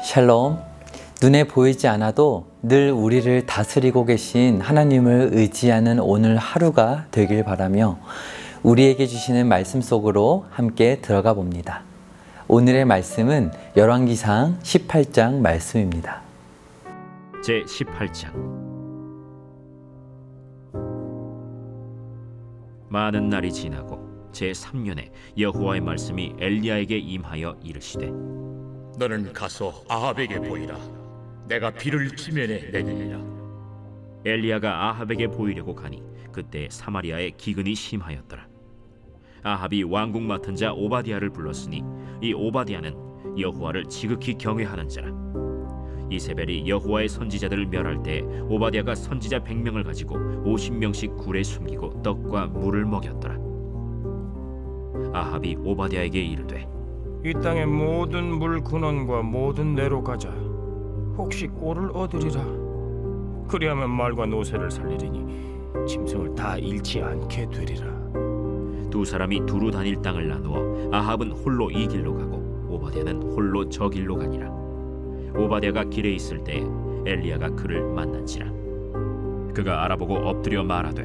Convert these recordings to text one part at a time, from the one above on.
샬롬. 눈에 보이지 않아도 늘 우리를 다스리고 계신 하나님을 의지하는 오늘 하루가 되길 바라며 우리에게 주시는 말씀 속으로 함께 들어가 봅니다. 오늘의 말씀은 열왕기상 18장 말씀입니다. 제 18장. 많은 날이 지나고 제 3년에 여호와의 말씀이 엘리야에게 임하여 이르시되, 너는 가서 아합에게 보이라. 내가 비를 지면에 내리리라. 엘리야가 아합에게 보이려고 가니 그때 사마리아에 기근이 심하였더라. 아합이 왕궁 맡은 자 오바댜를 불렀으니 이 오바댜는 여호와를 지극히 경외하는 자라. 이세벨이 여호와의 선지자들을 멸할 때 오바댜가 선지자 100명을 가지고 50명씩 굴에 숨기고 떡과 물을 먹였더라. 아합이 오바댜에게 이르되, 이 땅의 모든 물 근원과 모든 내로 가자. 혹시 꼴을 얻으리라. 그리하면 말과 노새를 살리리니 짐승을 다 잃지 않게 되리라. 두 사람이 두루 다닐 땅을 나누어 아합은 홀로 이 길로 가고 오바댜는 홀로 저 길로 가니라. 오바댜가 길에 있을 때 엘리야가 그를 만난지라. 그가 알아보고 엎드려 말하되,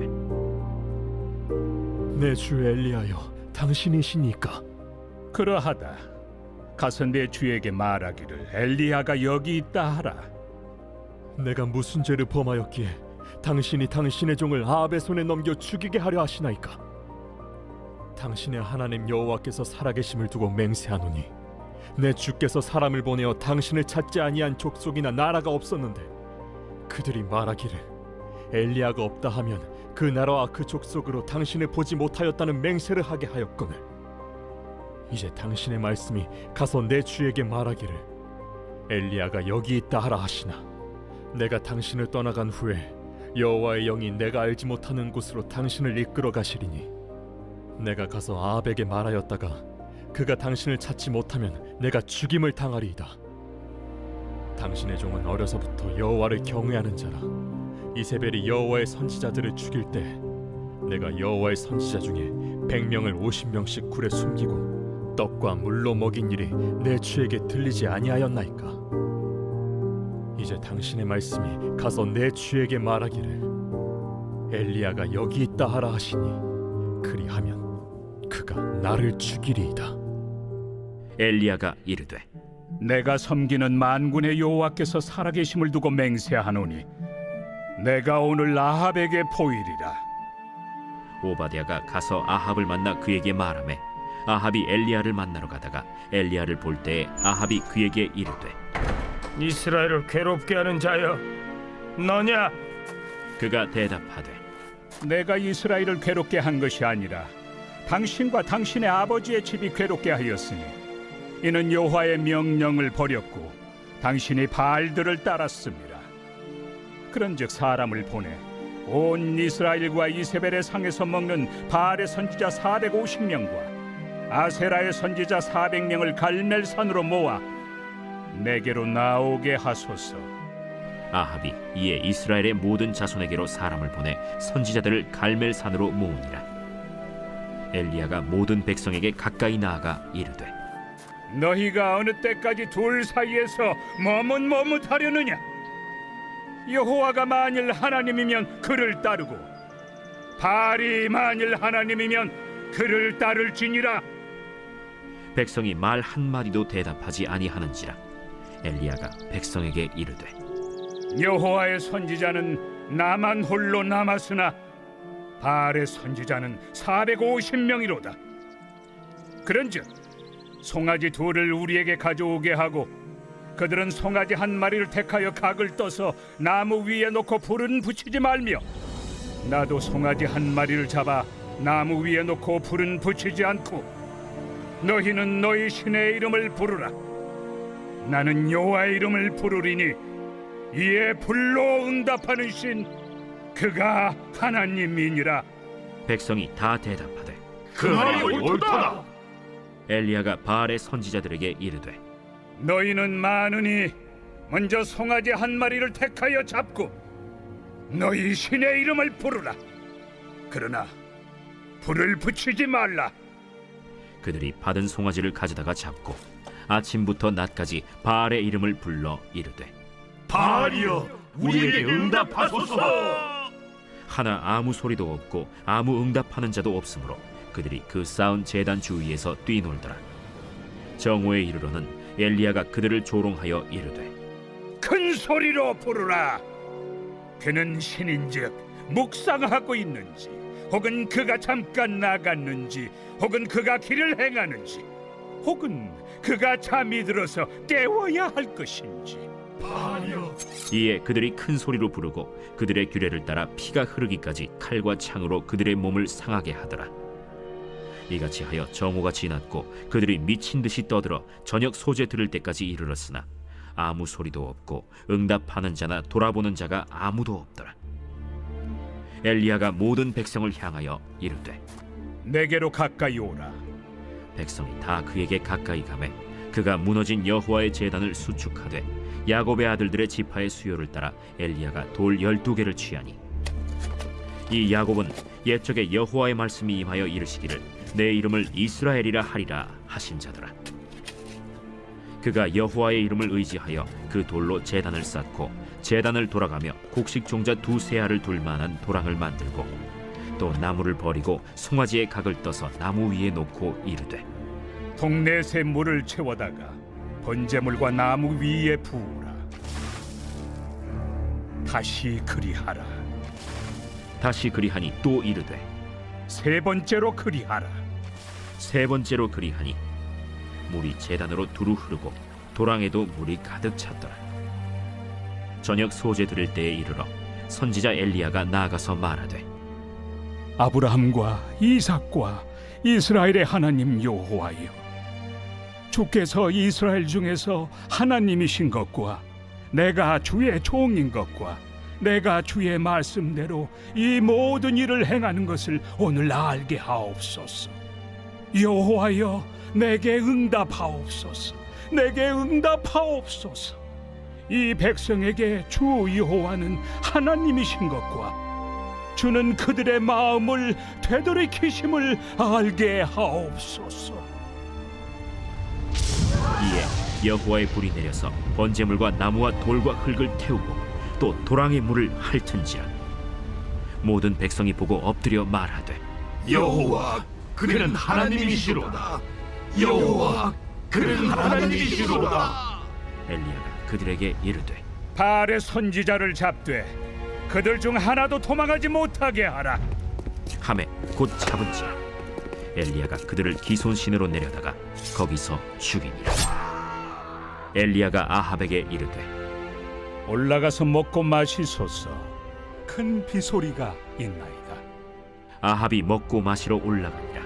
내 주 엘리야여, 당신이시니까? 그러하다. 가서 내 주에게 말하기를 엘리야가 여기 있다 하라. 내가 무슨 죄를 범하였기에 당신이 당신의 종을 아합의 손에 넘겨 죽이게 하려 하시나이까? 당신의 하나님 여호와께서 살아계심을 두고 맹세하노니 내 주께서 사람을 보내어 당신을 찾지 아니한 족속이나 나라가 없었는데 그들이 말하기를 엘리야가 없다 하면 그 나라와 그 족속으로 당신을 보지 못하였다는 맹세를 하게 하였거늘 이제 당신의 말씀이 가서 내 주에게 말하기를 엘리야가 여기 있다 하라 하시나 내가 당신을 떠나간 후에 여호와의 영이 내가 알지 못하는 곳으로 당신을 이끌어 가시리니 내가 가서 아합에게 말하였다가 그가 당신을 찾지 못하면 내가 죽임을 당하리이다. 당신의 종은 어려서부터 여호와를 경외하는 자라. 이세벨이 여호와의 선지자들을 죽일 때 내가 여호와의 선지자 중에 100명을 50명씩 굴에 숨기고 떡과 물로 먹인 일이 내 주에게 들리지 아니하였나이까? 이제 당신의 말씀이 가서 내 주에게 말하기를 엘리야가 여기 있다 하라 하시니 그리하면 그가 나를 죽이리이다. 엘리야가 이르되, 내가 섬기는 만군의 여호와께서 살아계심을 두고 맹세하노니 내가 오늘 아합에게 보이리라. 오바댜가 가서 아합을 만나 그에게 말하매 아합이 엘리야를 만나러 가다가 엘리야를 볼 때에 아합이 그에게 이르되, 이스라엘을 괴롭게 하는 자여, 너냐? 그가 대답하되, 내가 이스라엘을 괴롭게 한 것이 아니라 당신과 당신의 아버지의 집이 괴롭게 하였으니 이는 여호와의 명령을 버렸고 당신이 바알들을 따랐습니다. 그런즉 사람을 보내 온 이스라엘과 이세벨의 상에서 먹는 바알의 선지자 450명과 아세라의 선지자 400명을 갈멜산으로 모아 내게로 나오게 하소서. 아합이 이에 이스라엘의 모든 자손에게로 사람을 보내 선지자들을 갈멜산으로 모으니라. 엘리야가 모든 백성에게 가까이 나아가 이르되, 너희가 어느 때까지 둘 사이에서 머뭇머뭇하려느냐? 여호와가 만일 하나님이면 그를 따르고 바알이 만일 하나님이면 그를 따를지니라. 백성이 말 한마디도 대답하지 아니하는지라. 엘리야가 백성에게 이르되, 여호와의 선지자는 나만 홀로 남았으나 바알의 선지자는 450명이로다. 그런즉 송아지 둘을 우리에게 가져오게 하고 그들은 송아지 한 마리를 택하여 각을 떠서 나무 위에 놓고 불은 붙이지 말며 나도 송아지 한 마리를 잡아 나무 위에 놓고 불은 붙이지 않고 너희는 너희 신의 이름을 부르라. 나는 여호와의 이름을 부르리니 이에 불로 응답하는 신 그가 하나님이니라. 백성이 다 대답하되, 그 말이 옳도다. 엘리야가 바알의 선지자들에게 이르되, 너희는 많으니 먼저 송아지 한 마리를 택하여 잡고 너희 신의 이름을 부르라. 그러나 불을 붙이지 말라. 그들이 받은 송아지를 가져다가 잡고 아침부터 낮까지 바알의 이름을 불러 이르되 바알이여, 우리에게 응답하소서. 하나 아무 소리도 없고 아무 응답하는 자도 없으므로 그들이 그 쌓은 제단 주위에서 뛰놀더라. 정오에 이르러는 엘리야가 그들을 조롱하여 이르되 큰 소리로 부르라. 그는 신인즉 묵상하고 있는지, 혹은 그가 잠깐 나갔는지, 혹은 그가 길을 행하는지, 혹은 그가 잠이 들어서 깨워야 할 것인지. 이에 그들이 큰 소리로 부르고 그들의 규례를 따라 피가 흐르기까지 칼과 창으로 그들의 몸을 상하게 하더라. 이같이 하여 정오가 지났고 그들이 미친 듯이 떠들어 저녁 소재 들을 때까지 이르렀으나 아무 소리도 없고 응답하는 자나 돌아보는 자가 아무도 없더라. 엘리야가 모든 백성을 향하여 이르되 내게로 가까이 오라. 백성이 다 그에게 가까이 가매 그가 무너진 여호와의 제단을 수축하되 야곱의 아들들의 지파의 수요를 따라 엘리야가 돌 12개를 취하니 이 야곱은 옛적에 여호와의 말씀이 임하여 이르시기를 내 이름을 이스라엘이라 하리라 하신 자더라. 그가 여호와의 이름을 의지하여 그 돌로 제단을 쌓고 제단을 돌아가며 곡식 종자 2세알을 둘 만한 도랑을 만들고 또 나무를 버리고 송아지의 각을 떠서 나무 위에 놓고 이르되 동네 새 물을 채워다가 번제물과 나무 위에 부으라. 다시 그리하라. 다시 그리하니 또 이르되 세 번째로 그리하라. 세 번째로 그리하니 물이 제단으로 두루 흐르고 도랑에도 물이 가득 찼더라. 저녁 소재 들을 때에 이르러 선지자 엘리야가 나아가서 말하되 아브라함과 이삭과 이스라엘의 하나님 여호와여, 주께서 이스라엘 중에서 하나님이신 것과 내가 주의 종인 것과 내가 주의 말씀대로 이 모든 일을 행하는 것을 오늘 알게 하옵소서. 여호와여, 내게 응답하옵소서. 내게 응답하옵소서. 이 백성에게 주 여호와는 하나님이신 것과 주는 그들의 마음을 되돌이키심을 알게 하옵소서. 이에 여호와의 불이 내려서 번제물과 나무와 돌과 흙을 태우고 또 도랑의 물을 핥은지라. 모든 백성이 보고 엎드려 말하되 여호와, 그는 하나님이시로다. 여호와, 그는 하나님이시로다. 엘리야가 그들에게 이르되 바알의 선지자를 잡되 그들 중 하나도 도망하지 못하게 하라. 하매 곧 잡은지라. 엘리야가 그들을 기손신으로 내려다가 거기서 죽이니라. 엘리야가 아합에게 이르되 올라가서 먹고 마시소서. 큰 비소리가 있나이다. 아합이 먹고 마시러 올라가니라.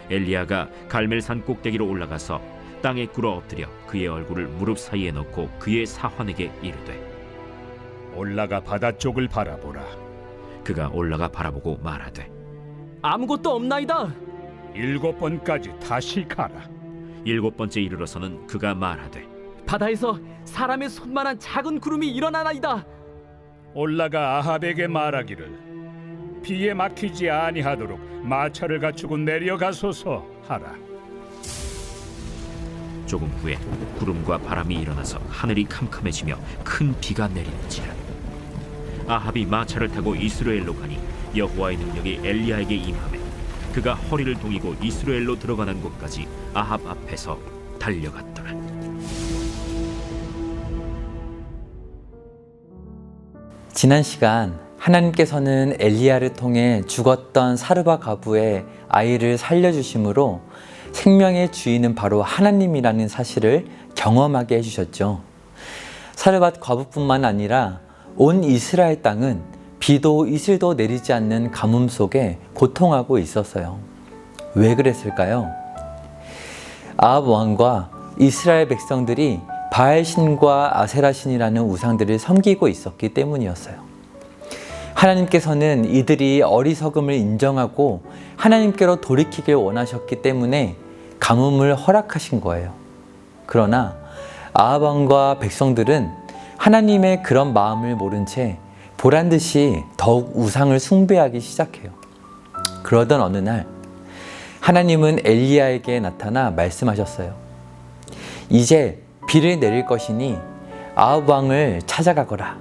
엘리야가 갈멜산 꼭대기로 올라가서 땅에 꿇어 엎드려 그의 얼굴을 무릎 사이에 넣고 그의 사환에게 이르되 올라가 바다 쪽을 바라보라. 그가 올라가 바라보고 말하되 아무것도 없나이다. 7번까지 다시 가라. 7번째 이르러서는 그가 말하되 바다에서 사람의 손만한 작은 구름이 일어나나이다. 올라가 아합에게 말하기를 비에 막히지 아니하도록 마차를 갖추고 내려가소서 하라. 조금 후에 구름과 바람이 일어나서 하늘이 캄캄해지며 큰 비가 내리는지라. 아합이 마차를 타고 이스라엘로 가니 여호와의 능력이 엘리야에게 임하매 그가 허리를 동이고 이스라엘로 들어가는 곳까지 아합 앞에서 달려갔더라. 지난 시간 하나님께서는 엘리야를 통해 죽었던 사르밧 과부의 아이를 살려주심으로 생명의 주인은 바로 하나님이라는 사실을 경험하게 해주셨죠. 사르밧 과부뿐만 아니라 온 이스라엘 땅은 비도 이슬도 내리지 않는 가뭄 속에 고통하고 있었어요. 왜 그랬을까요? 아합 왕과 이스라엘 백성들이 바알신과 아세라신이라는 우상들을 섬기고 있었기 때문이었어요. 하나님께서는 이들이 어리석음을 인정하고 하나님께로 돌이키길 원하셨기 때문에 가뭄을 허락하신 거예요. 그러나 아합 왕과 백성들은 하나님의 그런 마음을 모른 채 보란듯이 더욱 우상을 숭배하기 시작해요. 그러던 어느 날 하나님은 엘리야에게 나타나 말씀하셨어요. 이제 비를 내릴 것이니 아합 왕을 찾아가거라.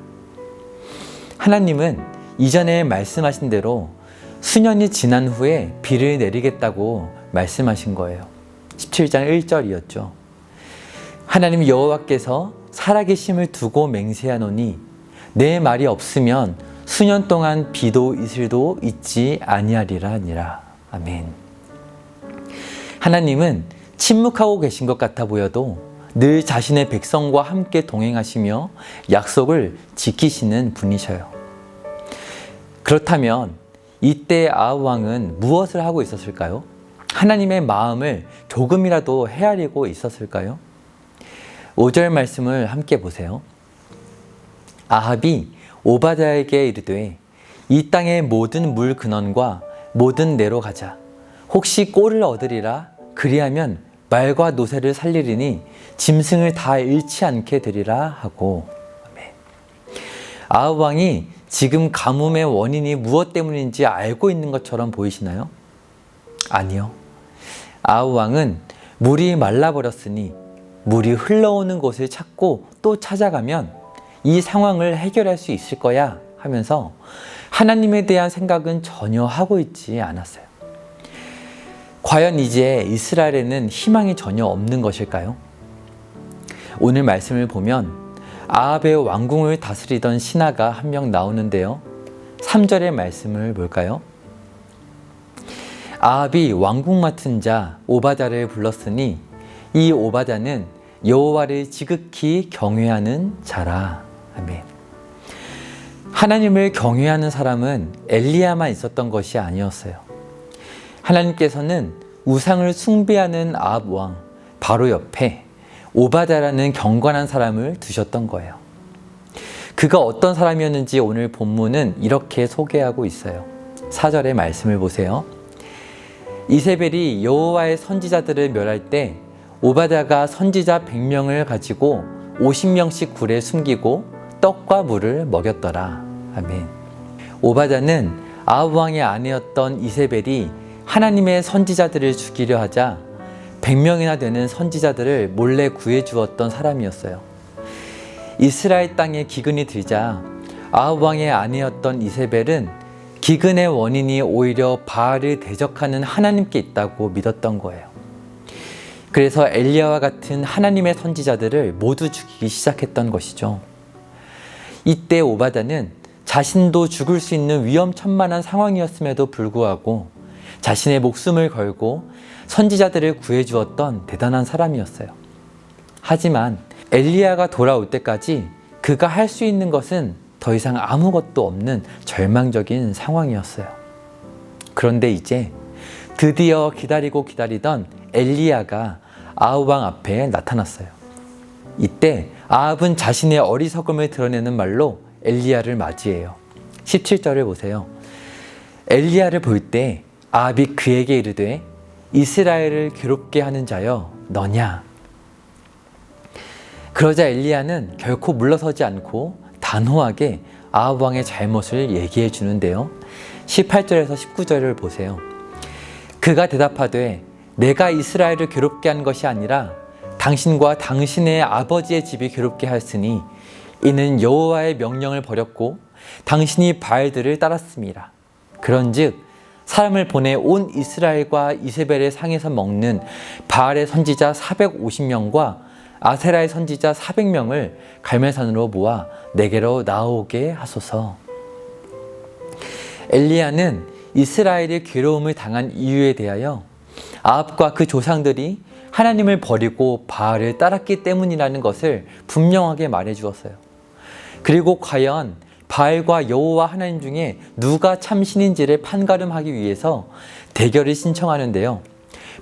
하나님은 이전에 말씀하신 대로 수년이 지난 후에 비를 내리겠다고 말씀하신 거예요. 17장 1절이었죠. 하나님 여호와께서 살아계심을 두고 맹세하노니 내 말이 없으면 수년 동안 비도 이슬도 있지 아니하리라 하니라. 아멘. 하나님은 침묵하고 계신 것 같아 보여도 늘 자신의 백성과 함께 동행하시며 약속을 지키시는 분이셔요. 그렇다면 이때 아합 왕은 무엇을 하고 있었을까요? 하나님의 마음을 조금이라도 헤아리고 있었을까요? 5절 말씀을 함께 보세요. 아합이 오바댜에게 이르되 이 땅의 모든 물 근원과 모든 내로 가자. 혹시 꼴을 얻으리라. 그리하면 말과 노새를 살리리니 짐승을 다 잃지 않게 되리라 하고. 아합 왕이 지금 가뭄의 원인이 무엇 때문인지 알고 있는 것처럼 보이시나요? 아니요. 아합 왕은 물이 말라버렸으니 물이 흘러오는 곳을 찾고 또 찾아가면 이 상황을 해결할 수 있을 거야 하면서 하나님에 대한 생각은 전혀 하고 있지 않았어요. 과연 이제 이스라엘에는 희망이 전혀 없는 것일까요? 오늘 말씀을 보면 아합의 왕궁을 다스리던 신하가 한 명 나오는데요. 3절의 말씀을 볼까요? 아합이 왕궁 맡은 자 오바댜를 불렀으니 이 오바댜는 여호와를 지극히 경외하는 자라. 아멘. 하나님을 경외하는 사람은 엘리야만 있었던 것이 아니었어요. 하나님께서는 우상을 숭배하는 아합 왕 바로 옆에 오바댜라는 경건한 사람을 두셨던 거예요. 그가 어떤 사람이었는지 오늘 본문은 이렇게 소개하고 있어요. 4절의 말씀을 보세요. 이세벨이 여호와의 선지자들을 멸할 때 오바댜가 선지자 100명을 가지고 50명씩 굴에 숨기고 떡과 물을 먹였더라. 아멘. 오바댜는 아합 왕의 아내였던 이세벨이 하나님의 선지자들을 죽이려 하자 100명이나 되는 선지자들을 몰래 구해 주었던 사람이었어요. 이스라엘 땅에 기근이 들자 아합 왕의 아내였던 이세벨은 기근의 원인이 오히려 바알을 대적하는 하나님께 있다고 믿었던 거예요. 그래서 엘리야와 같은 하나님의 선지자들을 모두 죽이기 시작했던 것이죠. 이때 오바댜는 자신도 죽을 수 있는 위험천만한 상황이었음에도 불구하고 자신의 목숨을 걸고 선지자들을 구해주었던 대단한 사람이었어요. 하지만 엘리야가 돌아올 때까지 그가 할 수 있는 것은 더 이상 아무것도 없는 절망적인 상황이었어요. 그런데 이제 드디어 기다리고 기다리던 엘리야가 아합 왕 앞에 나타났어요. 이때 아합은 자신의 어리석음을 드러내는 말로 엘리야를 맞이해요. 17절을 보세요. 엘리야를 볼 때 아합이 그에게 이르되 이스라엘을 괴롭게 하는 자여 너냐? 그러자 엘리야는 결코 물러서지 않고 단호하게 아합 왕의 잘못을 얘기해 주는데요. 18절에서 19절을 보세요. 그가 대답하되 내가 이스라엘을 괴롭게 한 것이 아니라 당신과 당신의 아버지의 집이 괴롭게 하였으니 이는 여호와의 명령을 버렸고 당신이 바알들을 따랐음이라. 그런즉 사람을 보내 온 이스라엘과 이세벨의 상에서 먹는 바알의 선지자 450명과 아세라의 선지자 400명을 갈멜산으로 모아 내게로 나오게 하소서. 엘리야는 이스라엘이 괴로움을 당한 이유에 대하여 아합과 그 조상들이 하나님을 버리고 바알을 따랐기 때문이라는 것을 분명하게 말해 주었어요. 그리고 과연 바알과 여호와 하나님 중에 누가 참 신인지를 판가름하기 위해서 대결을 신청하는데요.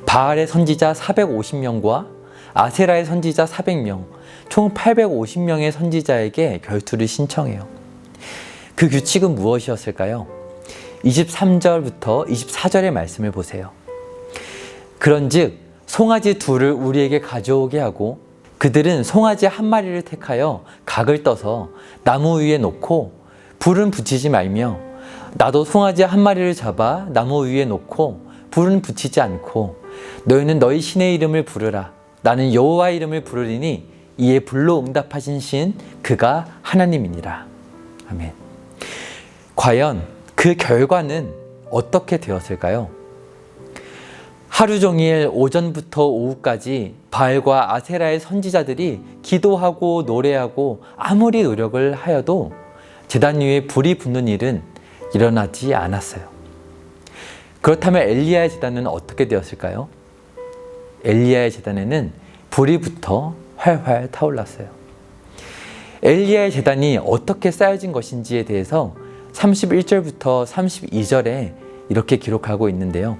바알의 선지자 450명과 아세라의 선지자 400명, 총 850명의 선지자에게 결투를 신청해요. 그 규칙은 무엇이었을까요? 23절부터 24절의 말씀을 보세요. 그런즉 송아지 둘을 우리에게 가져오게 하고 그들은 송아지 한 마리를 택하여 각을 떠서 나무 위에 놓고 불은 붙이지 말며 나도 송아지 한 마리를 잡아 나무 위에 놓고 불은 붙이지 않고 너희는 너희 신의 이름을 부르라. 나는 여호와의 이름을 부르리니 이에 불로 응답하신 신 그가 하나님이니라. 아멘. 과연 그 결과는 어떻게 되었을까요? 하루 종일 오전부터 오후까지 바알과 아세라의 선지자들이 기도하고 노래하고 아무리 노력을 하여도 제단 위에 불이 붙는 일은 일어나지 않았어요. 그렇다면 엘리야의 제단은 어떻게 되었을까요? 엘리야의 제단에는 불이 붙어 활활 타올랐어요. 엘리야의 제단이 어떻게 쌓여진 것인지에 대해서 31절부터 32절에 이렇게 기록하고 있는데요.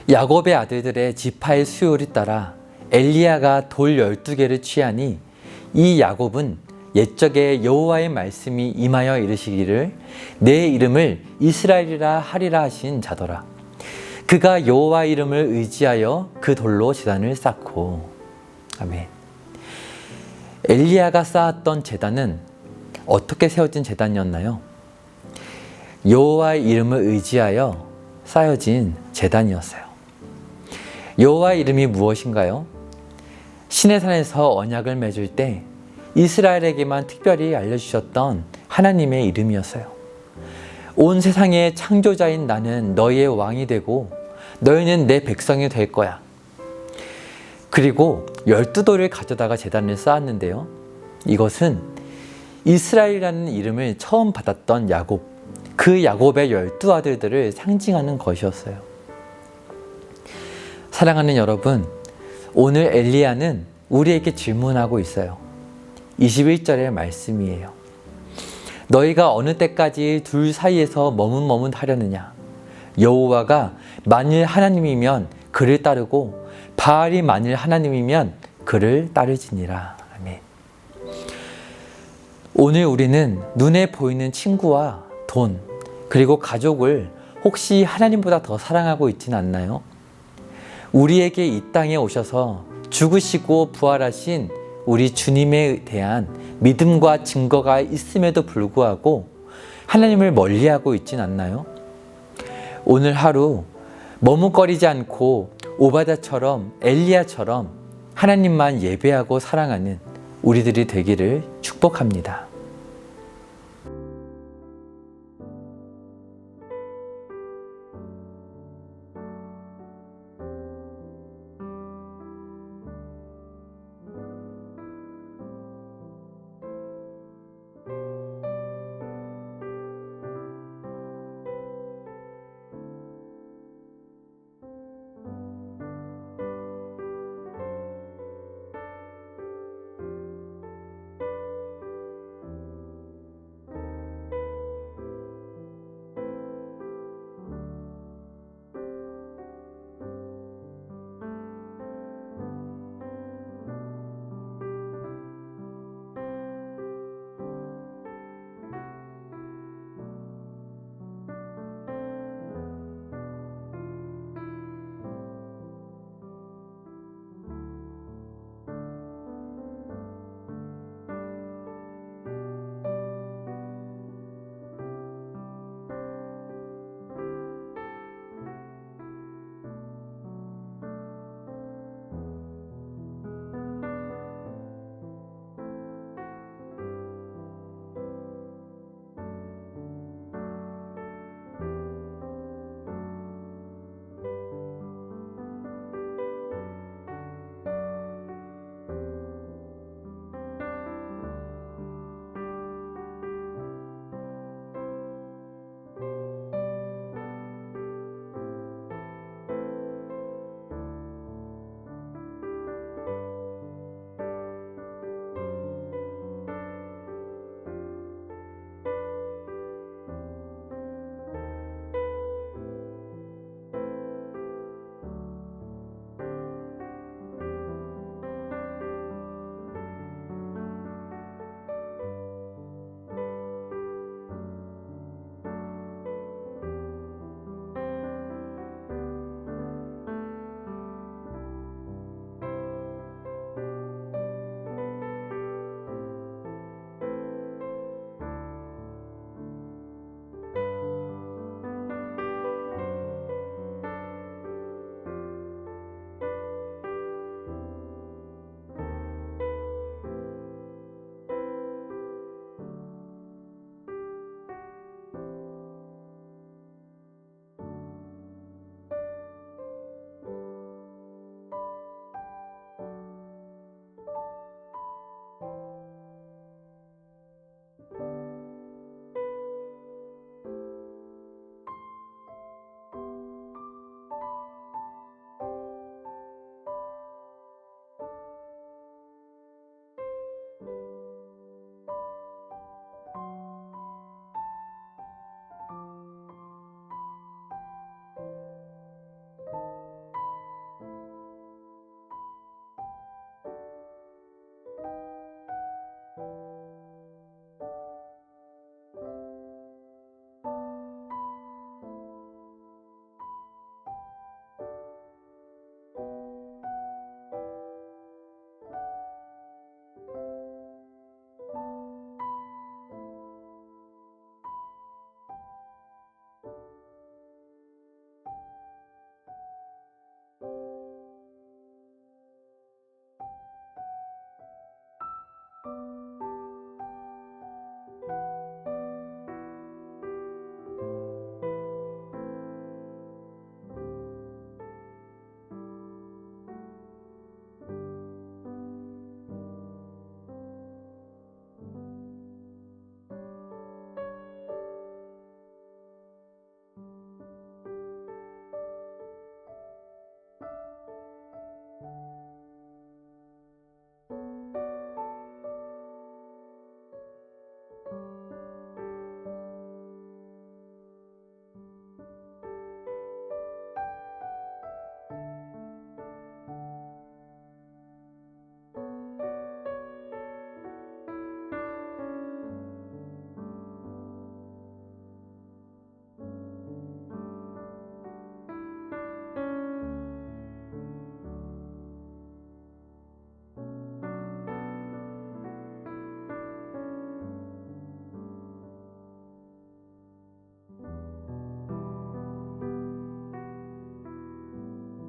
야곱의 아들들의 지파의 수요를 따라 엘리야가 돌 12개를 취하니 이 야곱은 옛적에 여호와의 말씀이 임하여 이르시기를 내 이름을 이스라엘이라 하리라 하신 자더라. 그가 여호와의 이름을 의지하여 그 돌로 제단을 쌓고. 아멘. 엘리야가 쌓았던 제단은 어떻게 세워진 제단이었나요? 여호와의 이름을 의지하여 쌓여진 제단이었어요. 여호와의 이름이 무엇인가요? 시내산에서 언약을 맺을 때 이스라엘에게만 특별히 알려주셨던 하나님의 이름이었어요. 온 세상의 창조자인 나는 너희의 왕이 되고 너희는 내 백성이 될 거야. 그리고 12돌을 가져다가 제단을 쌓았는데요. 이것은 이스라엘이라는 이름을 처음 받았던 야곱, 그 야곱의 12아들들을 상징하는 것이었어요. 사랑하는 여러분, 오늘 엘리야는 우리에게 질문하고 있어요. 21절의 말씀이에요. 너희가 어느 때까지 둘 사이에서 머뭇머뭇하려느냐? 여호와가 만일 하나님이면 그를 따르고 바알이 만일 하나님이면 그를 따르지니라. 아멘. 오늘 우리는 눈에 보이는 친구와 돈, 그리고 가족을 혹시 하나님보다 더 사랑하고 있지는 않나요? 우리에게 이 땅에 오셔서 죽으시고 부활하신 우리 주님에 대한 믿음과 증거가 있음에도 불구하고 하나님을 멀리하고 있진 않나요? 오늘 하루 머뭇거리지 않고 오바댜처럼 엘리야처럼 하나님만 예배하고 사랑하는 우리들이 되기를 축복합니다.